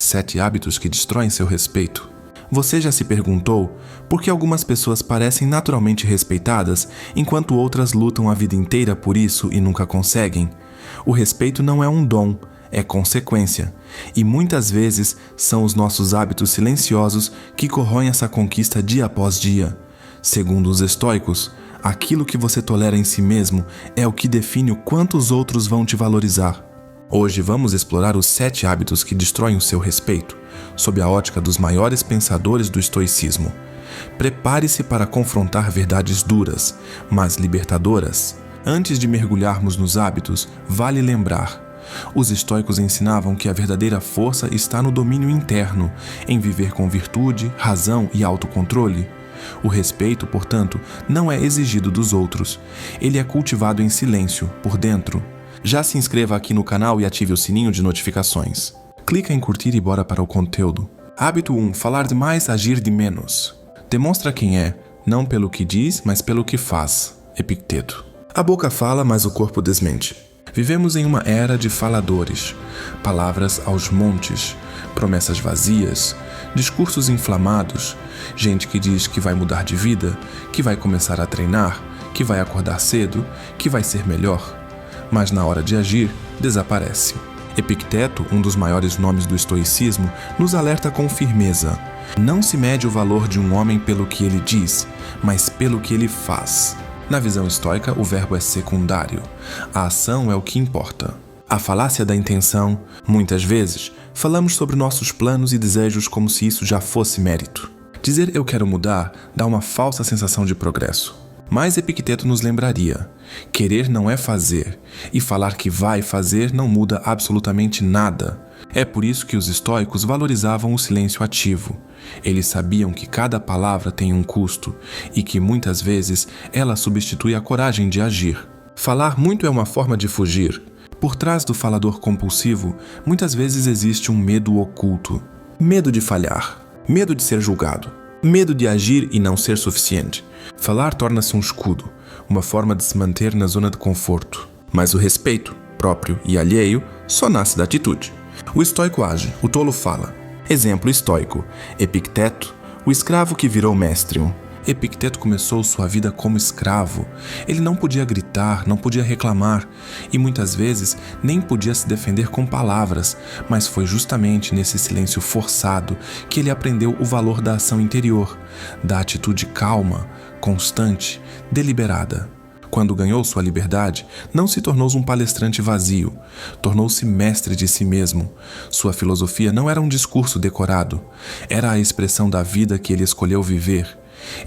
7 hábitos que destroem seu respeito. Você já se perguntou por que algumas pessoas parecem naturalmente respeitadas, enquanto outras lutam a vida inteira por isso e nunca conseguem? O respeito não é um dom, é consequência. E muitas vezes são os nossos hábitos silenciosos que corroem essa conquista dia após dia. Segundo os estoicos, aquilo que você tolera em si mesmo é o que define o quanto os outros vão te valorizar. Hoje vamos explorar os 7 hábitos que destroem o seu respeito, sob a ótica dos maiores pensadores do estoicismo. Prepare-se para confrontar verdades duras, mas libertadoras. Antes de mergulharmos nos hábitos, vale lembrar: os estoicos ensinavam que a verdadeira força está no domínio interno, em viver com virtude, razão e autocontrole. O respeito, portanto, não é exigido dos outros. Ele é cultivado em silêncio, por dentro. Já se inscreva aqui no canal e ative o sininho de notificações. Clica em curtir e bora para o conteúdo. Hábito 1. Falar demais, agir de menos. Demonstra quem é, não pelo que diz, mas pelo que faz. Epicteto. A boca fala, mas o corpo desmente. Vivemos em uma era de faladores, palavras aos montes, promessas vazias, discursos inflamados, gente que diz que vai mudar de vida, que vai começar a treinar, que vai acordar cedo, que vai ser melhor. Mas na hora de agir, desaparece. Epicteto, um dos maiores nomes do estoicismo, nos alerta com firmeza: não se mede o valor de um homem pelo que ele diz, mas pelo que ele faz. Na visão estoica, o verbo é secundário. A ação é o que importa. A falácia da intenção. Muitas vezes, falamos sobre nossos planos e desejos como se isso já fosse mérito. Dizer eu quero mudar dá uma falsa sensação de progresso. Mas Epicteto nos lembraria: querer não é fazer, e falar que vai fazer não muda absolutamente nada. É por isso que os estoicos valorizavam o silêncio ativo. Eles sabiam que cada palavra tem um custo e que muitas vezes ela substitui a coragem de agir. Falar muito é uma forma de fugir. Por trás do falador compulsivo, muitas vezes existe um medo oculto. Medo de falhar, medo de ser julgado, medo de agir e não ser suficiente. Falar torna-se um escudo, uma forma de se manter na zona de conforto. Mas o respeito, próprio e alheio, só nasce da atitude. O estoico age, o tolo fala. Exemplo estoico: Epicteto, o escravo que virou mestre. Epicteto começou sua vida como escravo. Ele não podia gritar, não podia reclamar e muitas vezes nem podia se defender com palavras, mas foi justamente nesse silêncio forçado que ele aprendeu o valor da ação interior, da atitude calma, constante, deliberada. Quando ganhou sua liberdade, não se tornou um palestrante vazio, tornou-se mestre de si mesmo. Sua filosofia não era um discurso decorado, era a expressão da vida que ele escolheu viver.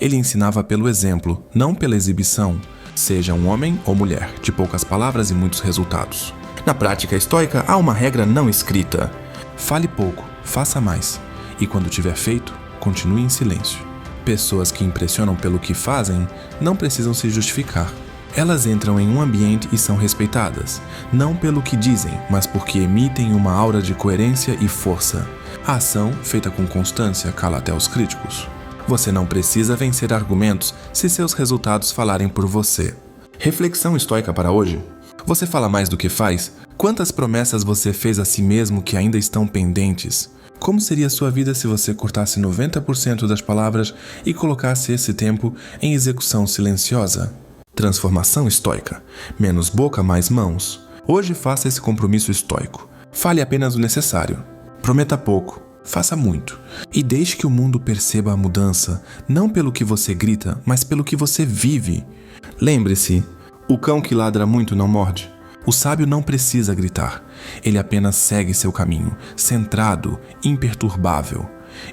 Ele ensinava pelo exemplo, não pela exibição, seja um homem ou mulher, de poucas palavras e muitos resultados. Na prática estoica, há uma regra não escrita: fale pouco, faça mais, e quando tiver feito, continue em silêncio. Pessoas que impressionam pelo que fazem não precisam se justificar. Elas entram em um ambiente e são respeitadas, não pelo que dizem, mas porque emitem uma aura de coerência e força. A ação, feita com constância, cala até os críticos. Você não precisa vencer argumentos se seus resultados falarem por você. Reflexão estoica para hoje: você fala mais do que faz? Quantas promessas você fez a si mesmo que ainda estão pendentes? Como seria sua vida se você cortasse 90% das palavras e colocasse esse tempo em execução silenciosa? Transformação estoica: menos boca, mais mãos. Hoje faça esse compromisso estoico. Fale apenas o necessário. Prometa pouco, faça muito. E deixe que o mundo perceba a mudança, não pelo que você grita, mas pelo que você vive. Lembre-se, o cão que ladra muito não morde. O sábio não precisa gritar. Ele apenas segue seu caminho, centrado, imperturbável.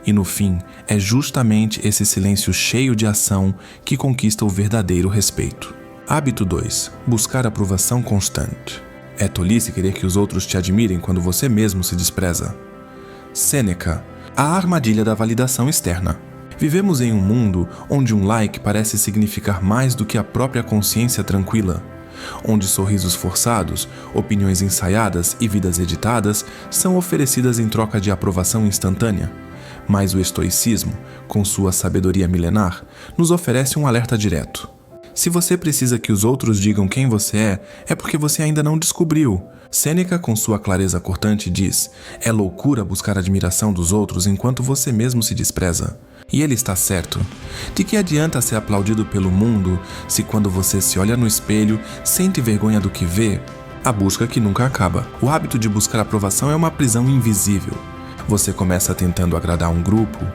E no fim, é justamente esse silêncio cheio de ação que conquista o verdadeiro respeito. Hábito 2. Buscar aprovação constante. É tolice querer que os outros te admirem quando você mesmo se despreza. Sêneca. A armadilha da validação externa. Vivemos em um mundo onde um like parece significar mais do que a própria consciência tranquila, onde sorrisos forçados, opiniões ensaiadas e vidas editadas são oferecidas em troca de aprovação instantânea. Mas o estoicismo, com sua sabedoria milenar, nos oferece um alerta direto. Se você precisa que os outros digam quem você é porque você ainda não descobriu. Sêneca, com sua clareza cortante, diz: é loucura buscar a admiração dos outros enquanto você mesmo se despreza. E ele está certo. De que adianta ser aplaudido pelo mundo se quando você se olha no espelho, sente vergonha do que vê? A busca que nunca acaba. O hábito de buscar aprovação é uma prisão invisível. Você começa tentando agradar um grupo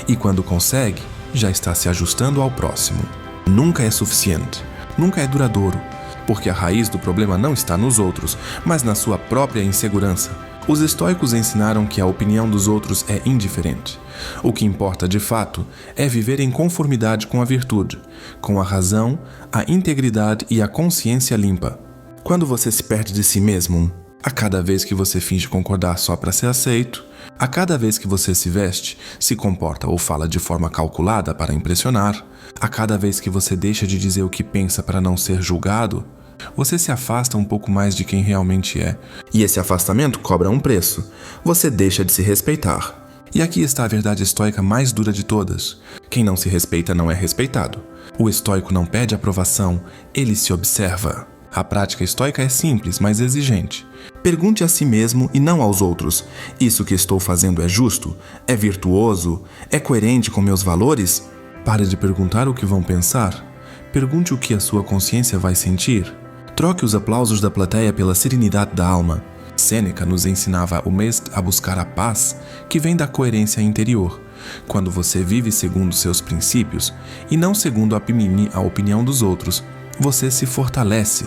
e quando consegue, já está se ajustando ao próximo. Nunca é suficiente, nunca é duradouro, porque a raiz do problema não está nos outros, mas na sua própria insegurança. Os estoicos ensinaram que a opinião dos outros é indiferente. O que importa de fato é viver em conformidade com a virtude, com a razão, a integridade e a consciência limpa. Quando você se perde de si mesmo, a cada vez que você finge concordar só para ser aceito, a cada vez que você se veste, se comporta ou fala de forma calculada para impressionar, a cada vez que você deixa de dizer o que pensa para não ser julgado, você se afasta um pouco mais de quem realmente é. E esse afastamento cobra um preço. Você deixa de se respeitar. E aqui está a verdade estoica mais dura de todas. Quem não se respeita não é respeitado. O estoico não pede aprovação, ele se observa. A prática estoica é simples, mas exigente. Pergunte a si mesmo e não aos outros: isso que estou fazendo é justo? É virtuoso? É coerente com meus valores? Pare de perguntar o que vão pensar. Pergunte o que a sua consciência vai sentir. Troque os aplausos da plateia pela serenidade da alma. Sêneca nos ensinava o mestre a buscar a paz que vem da coerência interior. Quando você vive segundo seus princípios e não segundo a opinião dos outros, você se fortalece,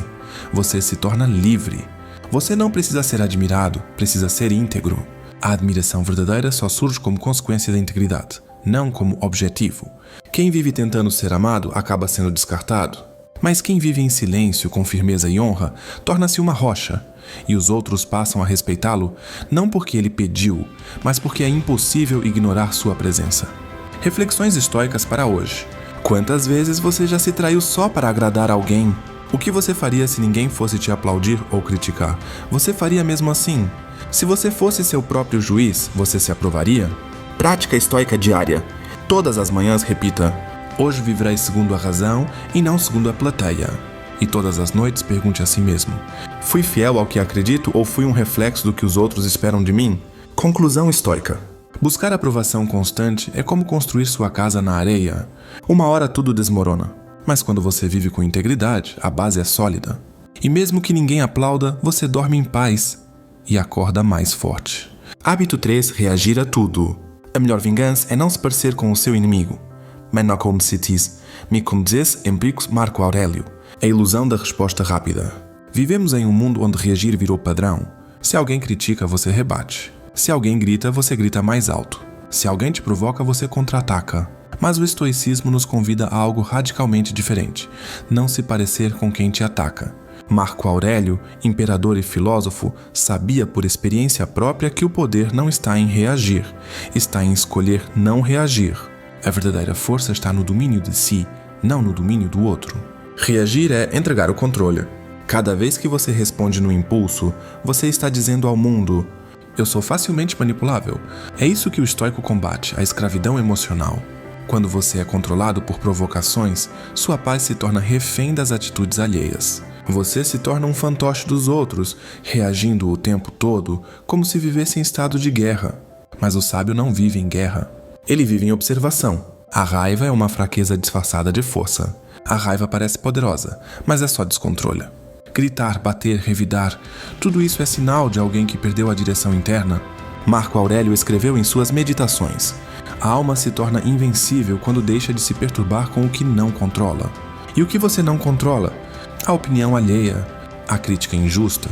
você se torna livre. Você não precisa ser admirado, precisa ser íntegro. A admiração verdadeira só surge como consequência da integridade, não como objetivo. Quem vive tentando ser amado acaba sendo descartado. Mas quem vive em silêncio, com firmeza e honra, torna-se uma rocha, e os outros passam a respeitá-lo, não porque ele pediu, mas porque é impossível ignorar sua presença. Reflexões estoicas para hoje. Quantas vezes você já se traiu só para agradar alguém? O que você faria se ninguém fosse te aplaudir ou criticar? Você faria mesmo assim? Se você fosse seu próprio juiz, você se aprovaria? Prática estoica diária. Todas as manhãs repita: hoje viverei segundo a razão e não segundo a plateia. E todas as noites pergunte a si mesmo: fui fiel ao que acredito ou fui um reflexo do que os outros esperam de mim? Conclusão estoica. Buscar aprovação constante é como construir sua casa na areia. Uma hora tudo desmorona, mas quando você vive com integridade, a base é sólida. E mesmo que ninguém aplauda, você dorme em paz e acorda mais forte. Hábito 3. Reagir a tudo. A melhor vingança é não se parecer com o seu inimigo. Menor como se diz, me como diz Empíricos Marco Aurélio. A ilusão da resposta rápida. Vivemos em um mundo onde reagir virou padrão. Se alguém critica, você rebate. Se alguém grita, você grita mais alto. Se alguém te provoca, você contra-ataca. Mas o estoicismo nos convida a algo radicalmente diferente: não se parecer com quem te ataca. Marco Aurélio, imperador e filósofo, sabia por experiência própria que o poder não está em reagir, está em escolher não reagir. A verdadeira força está no domínio de si, não no domínio do outro. Reagir é entregar o controle. Cada vez que você responde no impulso, você está dizendo ao mundo: eu sou facilmente manipulável. É isso que o estoico combate, a escravidão emocional. Quando você é controlado por provocações, sua paz se torna refém das atitudes alheias. Você se torna um fantoche dos outros, reagindo o tempo todo como se vivesse em estado de guerra. Mas o sábio não vive em guerra. Ele vive em observação. A raiva é uma fraqueza disfarçada de força. A raiva parece poderosa, mas é só descontrole. Gritar, bater, revidar, tudo isso é sinal de alguém que perdeu a direção interna. Marco Aurélio escreveu em suas Meditações: a alma se torna invencível quando deixa de se perturbar com o que não controla. E o que você não controla? A opinião alheia, a crítica injusta,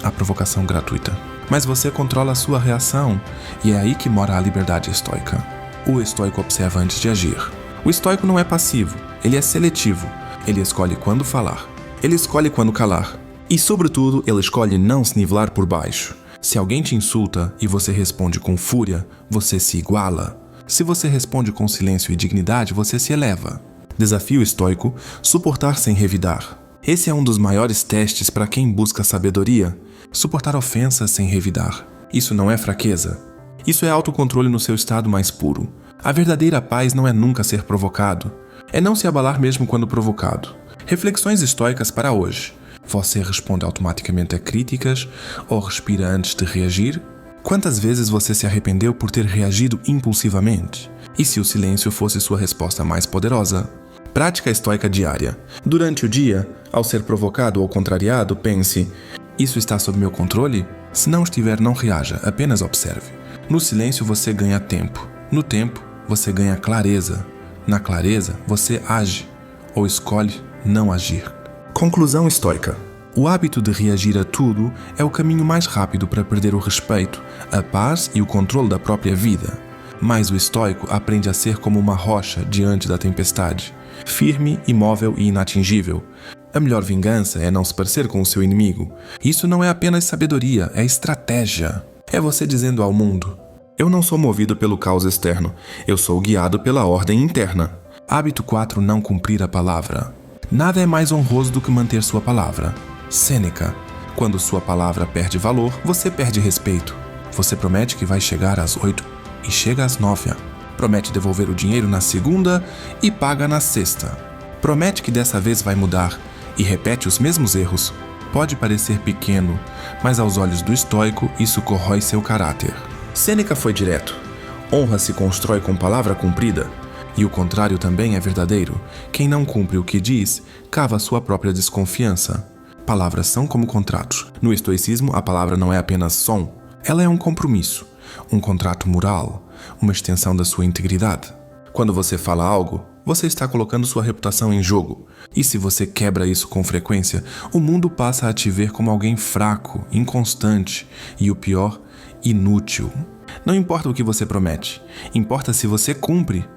a provocação gratuita. Mas você controla a sua reação, e é aí que mora a liberdade estoica. O estoico observa antes de agir. O estoico não é passivo, ele é seletivo. Ele escolhe quando falar. Ele escolhe quando calar. E, sobretudo, ele escolhe não se nivelar por baixo. Se alguém te insulta e você responde com fúria, você se iguala. Se você responde com silêncio e dignidade, você se eleva. Desafio estoico: suportar sem revidar. Esse é um dos maiores testes para quem busca sabedoria. Suportar ofensas sem revidar. Isso não é fraqueza. Isso é autocontrole no seu estado mais puro. A verdadeira paz não é nunca ser provocado. É não se abalar mesmo quando provocado. Reflexões estoicas para hoje. Você responde automaticamente a críticas ou respira antes de reagir? Quantas vezes você se arrependeu por ter reagido impulsivamente? E se o silêncio fosse sua resposta mais poderosa? Prática estoica diária. Durante o dia, ao ser provocado ou contrariado, pense: isso está sob meu controle? Se não estiver, não reaja, apenas observe. No silêncio você ganha tempo. No tempo, você ganha clareza. Na clareza, você age ou escolhe não agir. Conclusão estoica. O hábito de reagir a tudo é o caminho mais rápido para perder o respeito, a paz e o controle da própria vida. Mas o estoico aprende a ser como uma rocha diante da tempestade, firme, imóvel e inatingível. A melhor vingança é não se parecer com o seu inimigo. Isso não é apenas sabedoria, é estratégia. É você dizendo ao mundo: eu não sou movido pelo caos externo, eu sou guiado pela ordem interna. Hábito 4. Não cumprir a palavra. Nada é mais honroso do que manter sua palavra. Sêneca. Quando sua palavra perde valor, você perde respeito. Você promete que vai chegar às 8 e chega às 9. Promete devolver o dinheiro na segunda e paga na sexta. Promete que dessa vez vai mudar e repete os mesmos erros. Pode parecer pequeno, mas aos olhos do estoico isso corrói seu caráter. Sêneca foi direto. Honra se constrói com palavra cumprida. E o contrário também é verdadeiro. Quem não cumpre o que diz, cava sua própria desconfiança. Palavras são como contratos. No estoicismo, a palavra não é apenas som. Ela é um compromisso, um contrato moral, uma extensão da sua integridade. Quando você fala algo, você está colocando sua reputação em jogo. E se você quebra isso com frequência, o mundo passa a te ver como alguém fraco, inconstante e, o pior, inútil. Não importa o que você promete, importa se você cumpre.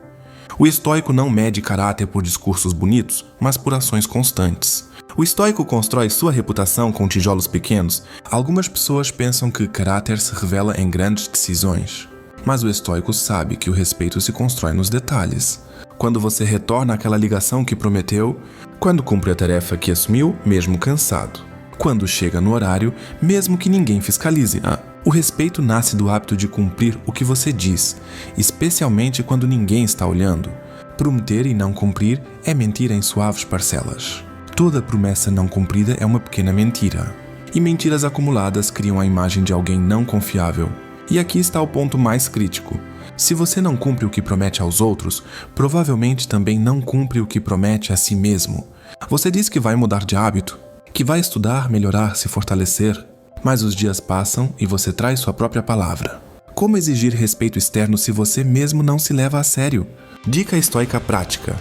O estoico não mede caráter por discursos bonitos, mas por ações constantes. O estoico constrói sua reputação com tijolos pequenos. Algumas pessoas pensam que caráter se revela em grandes decisões. Mas o estoico sabe que o respeito se constrói nos detalhes. Quando você retorna àquela ligação que prometeu, quando cumpre a tarefa que assumiu, mesmo cansado. Quando chega no horário, mesmo que ninguém fiscalize. O respeito nasce do hábito de cumprir o que você diz, especialmente quando ninguém está olhando. Prometer e não cumprir é mentira em suaves parcelas. Toda promessa não cumprida é uma pequena mentira. E mentiras acumuladas criam a imagem de alguém não confiável. E aqui está o ponto mais crítico. Se você não cumpre o que promete aos outros, provavelmente também não cumpre o que promete a si mesmo. Você diz que vai mudar de hábito, que vai estudar, melhorar, se fortalecer. Mas os dias passam e você traz sua própria palavra. Como exigir respeito externo se você mesmo não se leva a sério? Dica estoica prática.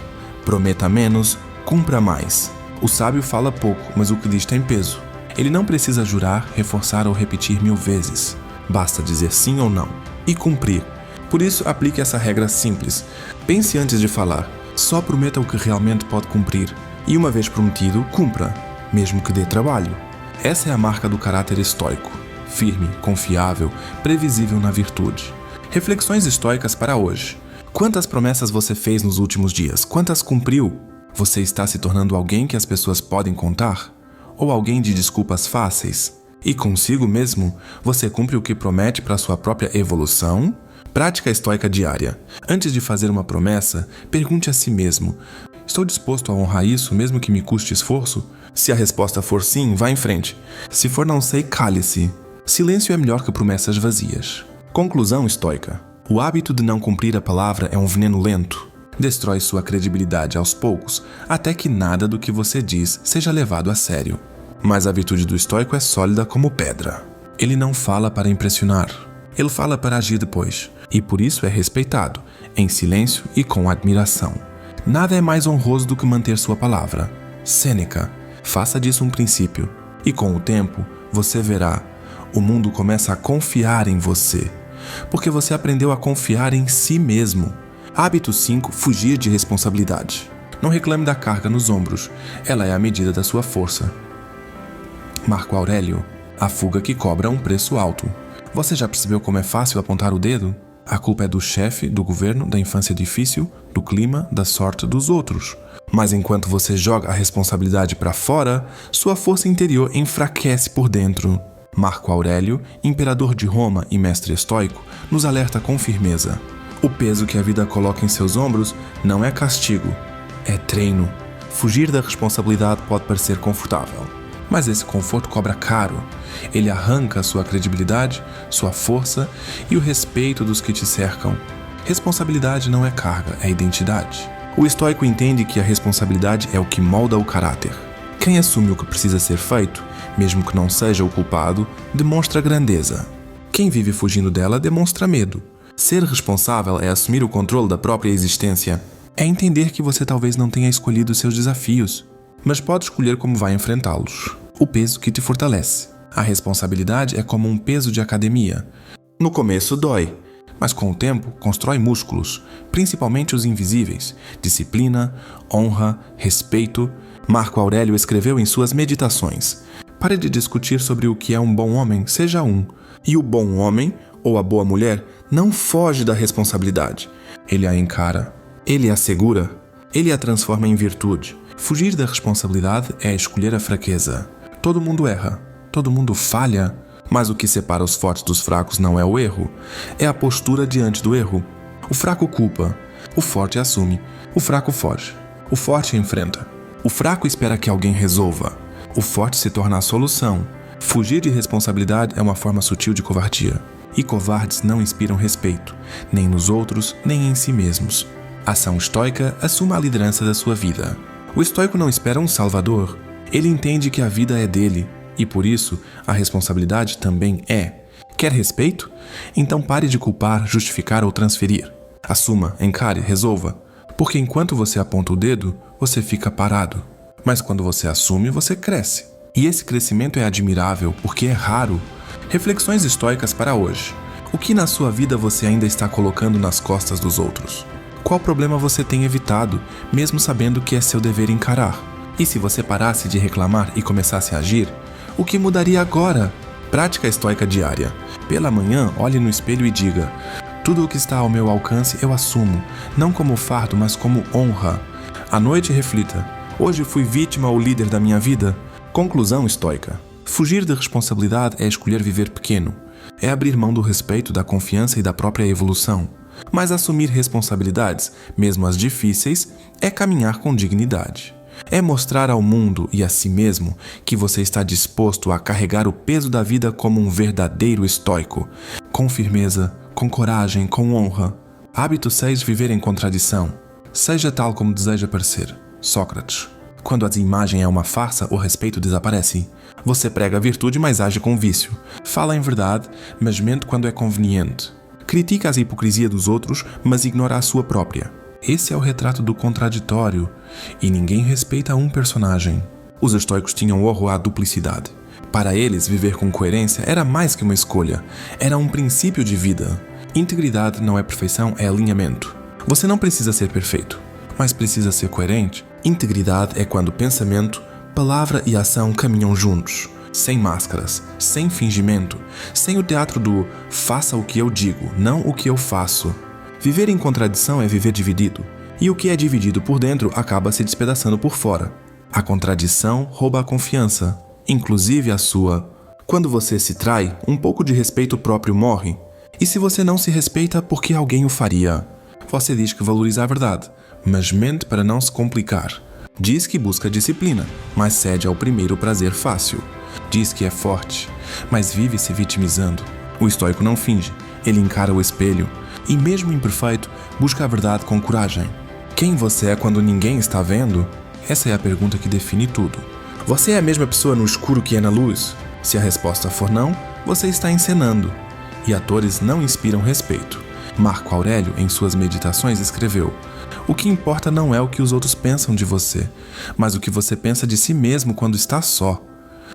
Prometa menos, cumpra mais. O sábio fala pouco, mas o que diz tem peso. Ele não precisa jurar, reforçar ou repetir 1000 vezes. Basta dizer sim ou não. E cumprir. Por isso, aplique essa regra simples. Pense antes de falar. Só prometa o que realmente pode cumprir. E uma vez prometido, cumpra, mesmo que dê trabalho. Essa é a marca do caráter estoico. Firme, confiável, previsível na virtude. Reflexões estoicas para hoje. Quantas promessas você fez nos últimos dias? Quantas cumpriu? Você está se tornando alguém que as pessoas podem contar? Ou alguém de desculpas fáceis? E consigo mesmo, você cumpre o que promete para sua própria evolução? Prática estoica diária. Antes de fazer uma promessa, pergunte a si mesmo: estou disposto a honrar isso mesmo que me custe esforço? Se a resposta for sim, vá em frente. Se for não sei, cale-se. Silêncio é melhor que promessas vazias. Conclusão estoica. O hábito de não cumprir a palavra é um veneno lento. Destrói sua credibilidade aos poucos, até que nada do que você diz seja levado a sério. Mas a virtude do estoico é sólida como pedra. Ele não fala para impressionar. Ele fala para agir depois. E por isso é respeitado, em silêncio e com admiração. Nada é mais honroso do que manter sua palavra. Sêneca. Faça disso um princípio. E com o tempo, você verá, o mundo começa a confiar em você. Porque você aprendeu a confiar em si mesmo. Hábito 5. Fugir de responsabilidade. Não reclame da carga nos ombros. Ela é a medida da sua força. Marco Aurélio. A fuga que cobra um preço alto. Você já percebeu como é fácil apontar o dedo? A culpa é do chefe, do governo, da infância difícil, do clima, da sorte dos outros. Mas enquanto você joga a responsabilidade para fora, sua força interior enfraquece por dentro. Marco Aurélio, imperador de Roma e mestre estoico, nos alerta com firmeza. O peso que a vida coloca em seus ombros não é castigo, é treino. Fugir da responsabilidade pode parecer confortável, mas esse conforto cobra caro. Ele arranca a sua credibilidade, sua força e o respeito dos que te cercam. Responsabilidade não é carga, é identidade. O estoico entende que a responsabilidade é o que molda o caráter. Quem assume o que precisa ser feito, mesmo que não seja o culpado, demonstra grandeza. Quem vive fugindo dela demonstra medo. Ser responsável é assumir o controle da própria existência. É entender que você talvez não tenha escolhido seus desafios, mas pode escolher como vai enfrentá-los. O peso que te fortalece. A responsabilidade é como um peso de academia. No começo dói, mas com o tempo constrói músculos, principalmente os invisíveis: disciplina, honra, respeito. Marco Aurélio escreveu em suas Meditações: pare de discutir sobre o que é um bom homem, seja um. E o bom homem, ou a boa mulher, não foge da responsabilidade. Ele a encara, ele a segura, ele a transforma em virtude. Fugir da responsabilidade é escolher a fraqueza. Todo mundo erra, todo mundo falha, mas o que separa os fortes dos fracos não é o erro, é a postura diante do erro. O fraco culpa, o forte assume, o fraco foge, o forte enfrenta. O fraco espera que alguém resolva, o forte se torna a solução. Fugir de responsabilidade é uma forma sutil de covardia. E covardes não inspiram respeito, nem nos outros, nem em si mesmos. Ação estoica assuma a liderança da sua vida. O estoico não espera um salvador. Ele entende que a vida é dele, e por isso a responsabilidade também é. Quer respeito? Então pare de culpar, justificar ou transferir. Assuma, encare, resolva. Porque enquanto você aponta o dedo, você fica parado. Mas quando você assume, você cresce. E esse crescimento é admirável, porque é raro. Reflexões estoicas para hoje. O que na sua vida você ainda está colocando nas costas dos outros? Qual problema você tem evitado, mesmo sabendo que é seu dever encarar? E se você parasse de reclamar e começasse a agir, o que mudaria agora? Prática estoica diária. Pela manhã, olhe no espelho e diga: tudo o que está ao meu alcance eu assumo, não como fardo, mas como honra. À noite, reflita: hoje fui vítima ou líder da minha vida? Conclusão estoica. Fugir da responsabilidade é escolher viver pequeno. É abrir mão do respeito, da confiança e da própria evolução. Mas assumir responsabilidades, mesmo as difíceis, é caminhar com dignidade. É mostrar ao mundo e a si mesmo que você está disposto a carregar o peso da vida como um verdadeiro estoico, com firmeza, com coragem, com honra. Hábito 6. Viver em contradição. Seja tal como deseja parecer. Sócrates. Quando a imagem é uma farsa, o respeito desaparece. Você prega a virtude, mas age com vício. Fala em verdade, mas mente quando é conveniente. Critica as hipocrisias dos outros, mas ignora a sua própria. Esse é o retrato do contraditório, e ninguém respeita um personagem. Os estoicos tinham horror à duplicidade. Para eles, viver com coerência era mais que uma escolha, era um princípio de vida. Integridade não é perfeição, é alinhamento. Você não precisa ser perfeito, mas precisa ser coerente. Integridade é quando pensamento, palavra e ação caminham juntos, sem máscaras, sem fingimento, sem o teatro do faça o que eu digo, não o que eu faço. Viver em contradição é viver dividido, e o que é dividido por dentro acaba se despedaçando por fora. A contradição rouba a confiança, inclusive a sua. Quando você se trai, um pouco de respeito próprio morre. E se você não se respeita, por que alguém o faria? Você diz que valoriza a verdade, mas mente para não se complicar. Diz que busca disciplina, mas cede ao primeiro prazer fácil. Diz que é forte, mas vive se vitimizando. O estoico não finge, ele encara o espelho e, mesmo imperfeito, busca a verdade com coragem. Quem você é quando ninguém está vendo? Essa é a pergunta que define tudo. Você é a mesma pessoa no escuro que é na luz? Se a resposta for não, você está encenando. E atores não inspiram respeito. Marco Aurélio, em suas Meditações, escreveu: o que importa não é o que os outros pensam de você, mas o que você pensa de si mesmo quando está só.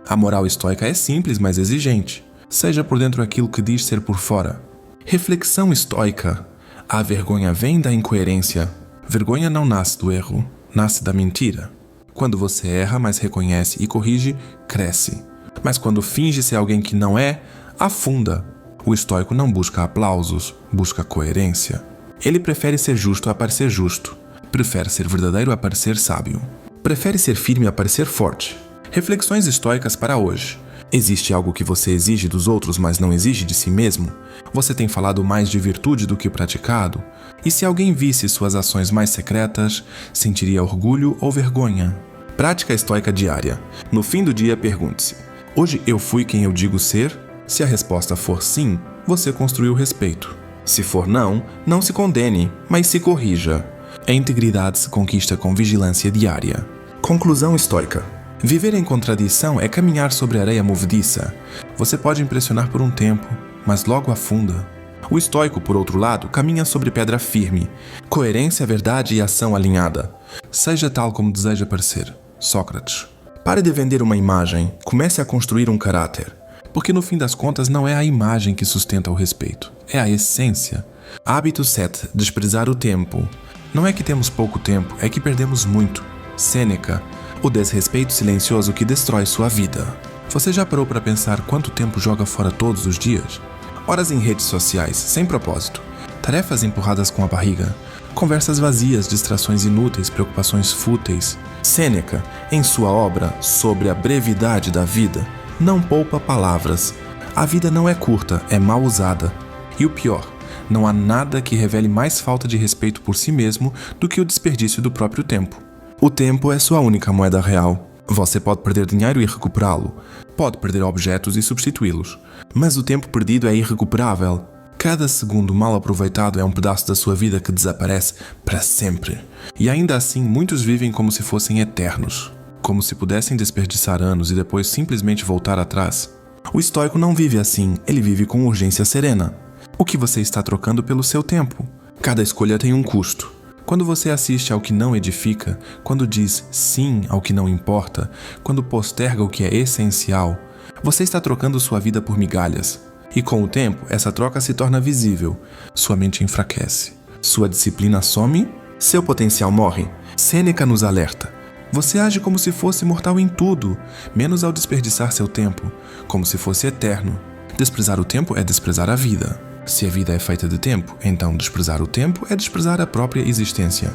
A moral estoica é simples, mas exigente. Seja por dentro aquilo que diz ser por fora. Reflexão estoica. A vergonha vem da incoerência. Vergonha não nasce do erro, nasce da mentira. Quando você erra, mas reconhece e corrige, cresce. Mas quando finge ser alguém que não é, afunda. O estoico não busca aplausos, busca coerência. Ele prefere ser justo a parecer justo. Prefere ser verdadeiro a parecer sábio. Prefere ser firme a parecer forte. Reflexões estoicas para hoje. Existe algo que você exige dos outros, mas não exige de si mesmo? Você tem falado mais de virtude do que praticado? E se alguém visse suas ações mais secretas, sentiria orgulho ou vergonha? Prática estoica diária. No fim do dia, pergunte-se: hoje eu fui quem eu digo ser? Se a resposta for sim, você construiu respeito. Se for não, não se condene, mas se corrija. A integridade se conquista com vigilância diária. Conclusão estoica. Viver em contradição é caminhar sobre areia movediça. Você pode impressionar por um tempo, mas logo afunda. O estoico, por outro lado, caminha sobre pedra firme. Coerência, verdade e ação alinhada. Seja tal como deseja parecer. Sócrates. Pare de vender uma imagem, comece a construir um caráter. Porque no fim das contas não é a imagem que sustenta o respeito, é a essência. Hábito 7. Desprezar o tempo. Não é que temos pouco tempo, é que perdemos muito. Sêneca. O desrespeito silencioso que destrói sua vida. Você já parou para pensar quanto tempo joga fora todos os dias? Horas em redes sociais, sem propósito. Tarefas empurradas com a barriga. Conversas vazias, distrações inúteis, preocupações fúteis. Sêneca, em sua obra Sobre a Brevidade da Vida, não poupa palavras. A vida não é curta, é mal usada. E o pior, não há nada que revele mais falta de respeito por si mesmo do que o desperdício do próprio tempo. O tempo é sua única moeda real. Você pode perder dinheiro e recuperá-lo. Pode perder objetos e substituí-los. Mas o tempo perdido é irrecuperável. Cada segundo mal aproveitado é um pedaço da sua vida que desaparece para sempre. E ainda assim, muitos vivem como se fossem eternos. Como se pudessem desperdiçar anos e depois simplesmente voltar atrás. O estoico não vive assim, ele vive com urgência serena. O que você está trocando pelo seu tempo? Cada escolha tem um custo. Quando você assiste ao que não edifica, quando diz sim ao que não importa, quando posterga o que é essencial, você está trocando sua vida por migalhas. E com o tempo, essa troca se torna visível. Sua mente enfraquece. Sua disciplina some, seu potencial morre. Sêneca nos alerta. Você age como se fosse mortal em tudo, menos ao desperdiçar seu tempo, como se fosse eterno. Desprezar o tempo é desprezar a vida. Se a vida é feita de tempo, então desprezar o tempo é desprezar a própria existência.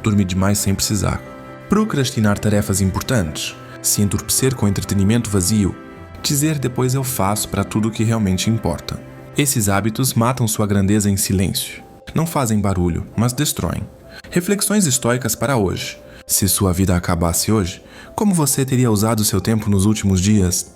Dormir demais sem precisar. Procrastinar tarefas importantes. Se entorpecer com entretenimento vazio. Dizer depois eu faço para tudo o que realmente importa. Esses hábitos matam sua grandeza em silêncio. Não fazem barulho, mas destroem. Reflexões estoicas para hoje. Se sua vida acabasse hoje, como você teria usado seu tempo nos últimos dias?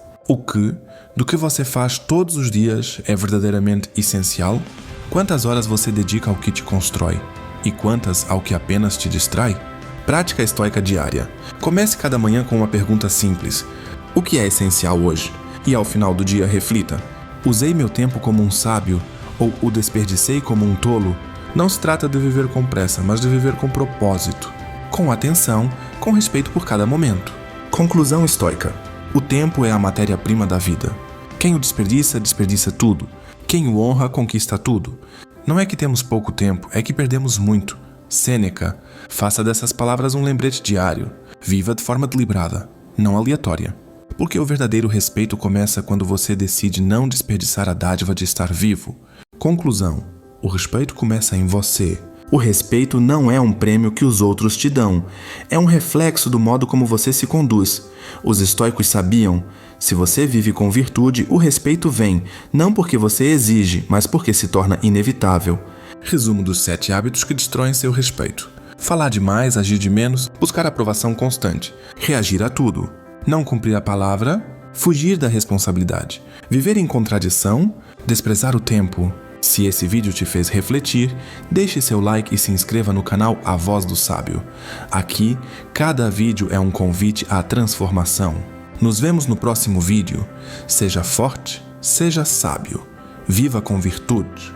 Do que você faz todos os dias é verdadeiramente essencial? Quantas horas você dedica ao que te constrói? E quantas ao que apenas te distrai? Prática estoica diária. Comece cada manhã com uma pergunta simples. O que é essencial hoje? E ao final do dia reflita. Usei meu tempo como um sábio ou o desperdicei como um tolo? Não se trata de viver com pressa, mas de viver com propósito. Com atenção, com respeito por cada momento. Conclusão estoica. O tempo é a matéria-prima da vida. Quem o desperdiça, desperdiça tudo. Quem o honra, conquista tudo. Não é que temos pouco tempo, é que perdemos muito. Sêneca. Faça dessas palavras um lembrete diário. Viva de forma deliberada, não aleatória. Porque o verdadeiro respeito começa quando você decide não desperdiçar a dádiva de estar vivo. Conclusão. O respeito começa em você. O respeito não é um prêmio que os outros te dão. É um reflexo do modo como você se conduz. Os estoicos sabiam, se você vive com virtude, o respeito vem, não porque você exige, mas porque se torna inevitável. Resumo dos 7 hábitos que destroem seu respeito. Falar demais, agir de menos, buscar aprovação constante, reagir a tudo, não cumprir a palavra, fugir da responsabilidade, viver em contradição, desprezar o tempo. Se esse vídeo te fez refletir, deixe seu like e se inscreva no canal A Voz do Sábio. Aqui, cada vídeo é um convite à transformação. Nos vemos no próximo vídeo. Seja forte, seja sábio. Viva com virtude.